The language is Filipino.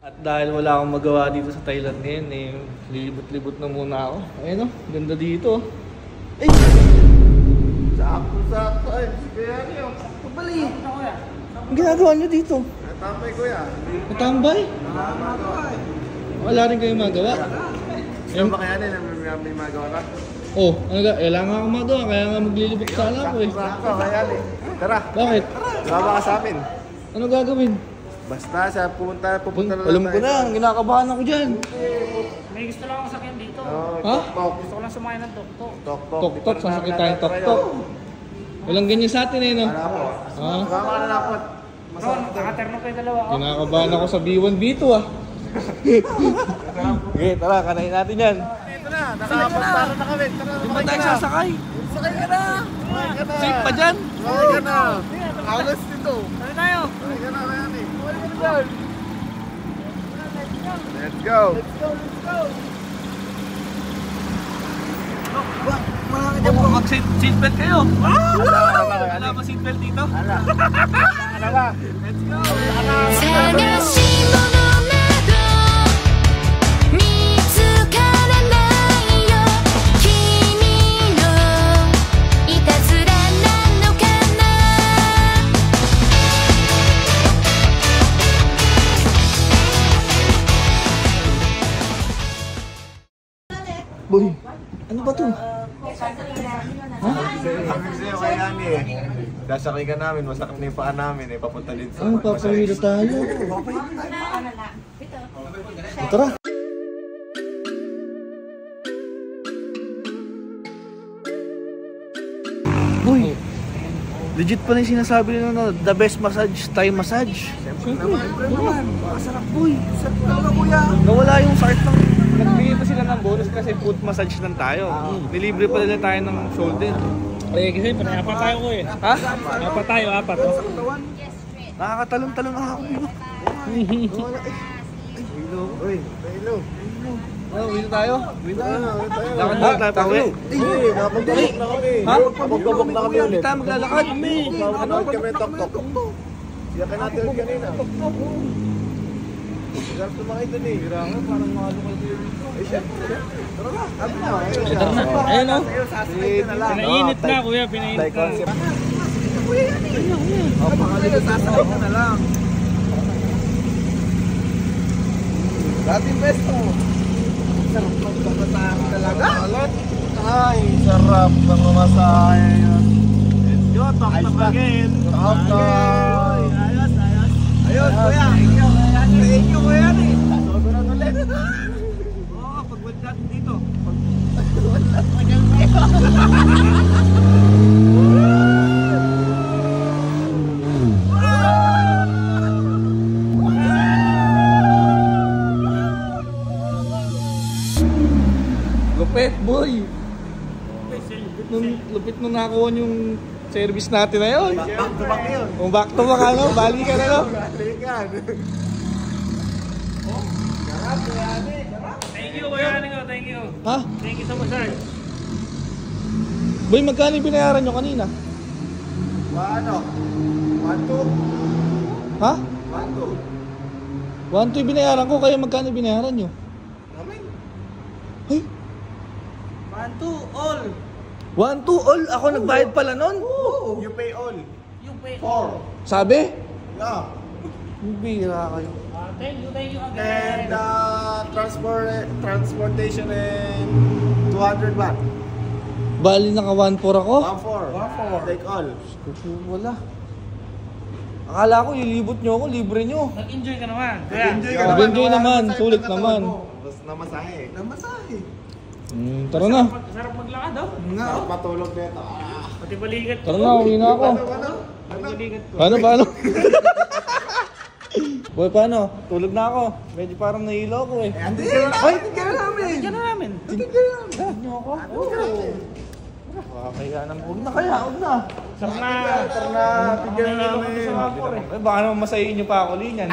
At dahil wala akong magawa dito sa Thailand ngayon, eh, lilibot-libot na muna ako. Ayun o, ganda dito. Ay! Sakto-sakto ay, kaya niyo. Pabali! Ang ginagawa nyo dito? Natambay kuya. Natambay? Wala rin kayong magawa? Sino ba kaya din? May magawa ka? Oh, kailangan akong magawa, kaya nga maglilibot sana ako eh. Sakto, kaya din. Tara. Bakit? Sumama ka sa amin. Ano gagawin? Basta sa pupunta na lang Alam ko na, ginakabahan ako dyan. May gusto lang ako sakyan dito. Ha? Tok-tok. Gusto ko lang sumakay ng tok-tok. Tok-tok. Tok-tok, sasakit tayong tok-tok. Walang ganyan sa atin eh, no? Ano po? Ha? Sumama ka na lang po. Ron, nakaterno kayo dalawa. Kinakabahan ako sa B1, B2 ah. Okay, tara, kanain natin yan. Ito na, nakapagpara na kami. Tara, Di ba tayo sasakay? Sakay ka na. Safe pa dyan? Sakay ka na. Alas dito. Sabi tayo. Sakay ka na, kaya ni. Let's go. Mag-seatbelt kayo. Wala. Wala ba seatbelt dito? Wala. Let's go! 探し物など見つからないよ君のいたずらなのかな Boy, ano ba to? Sabi ko sa'yo kay Nani eh. Dasakay ka namin, masakit na yung paa namin eh. Papunta din sa... Ano, papawilo tayo? Tara! Boy, legit pa na yung sinasabi nila na the best massage, Thai massage. Siyempre naman. Masarap boy. Sarap talaga kuya. Nawala yung start ng... Nagbigay pa sila ng bonus kasi foot massage lang tayo. Nilibre pa nila tayo ng shoulder. Eh, kasi apat tayo ko eh. Ha? Apat tayo, apat. Oh. Nakakatalong-talong na ako. Uy, Tayo. Oh, wino tayo? Wala na, tayo. Lakad na tayo pauwi. Hindi, nakapagpabok na kami. Ha? Nakapagpabok na kami ulit. Hindi tayo maglalakad. Ano? Kami tok-tok. Siya ka natin ulit kanina. Sarap tumakay dun eh. Parang malukal ko yun. Eh, syempre. Tara na. Sabi na. Tara na. Ayun o. Sasakay ka na lang. Pinainit na kuya, pinainit Thai na. concept. Sasakay ka na lang. Dating besto. Sarap magpapatahan talaga. Ay, sarap ng mamasahe. Let's go, talk na again. Talk na. Ayos. Ayun, kuya. Thank you, kuya. Sobrang ulit. Oo, pag-wed natin dito. Lupit, boy. Lupit nung nakuha yung service natin na yun. Back to back yun. Kung back to back ano, bali ka na no? Balikan. Thank you kuya, thank you. Ha? Thank you so much, sir. Boy, magkano yung binayaran nyo kanina? Ano? 1-2? Ha? 1-2? 1-2 yung binayaran ko, kaya magkano yung binayaran nyo? Namin? Ay, 1-2 all. 1-2 all? Ako nagbayad pala nun? You pay all. You pay. 4. Sabi? Yeah. Bira kayo. Thank you And again. transportation and 200 baht. Bali naka 1-4 ako? 1-4. Take all. Wala. Akala ko ilibot nyo ako, libre nyo. Nag-enjoy ka naman. Kuya. Enjoy ka naman. Enjoy naman, sulit naman. Basta namasahe. Namasahe. Tara na. Sarap maglakad oh. Sarap matulog nito. Pati balikat ko. Tara na, uwi na ako. Pati balikat ko. Paano? Boy, paano? Tulog na ako. Medyo parang nahilo ako eh. Hindi! Ay, tingnan na namin! Diyan na namin. Huwag nyo ako? Kaya naman. Huwag na kaya, huwag na. Sarap na. Tara na, tingnan na namin. Eh, baka naman masayin nyo pa ako linyan.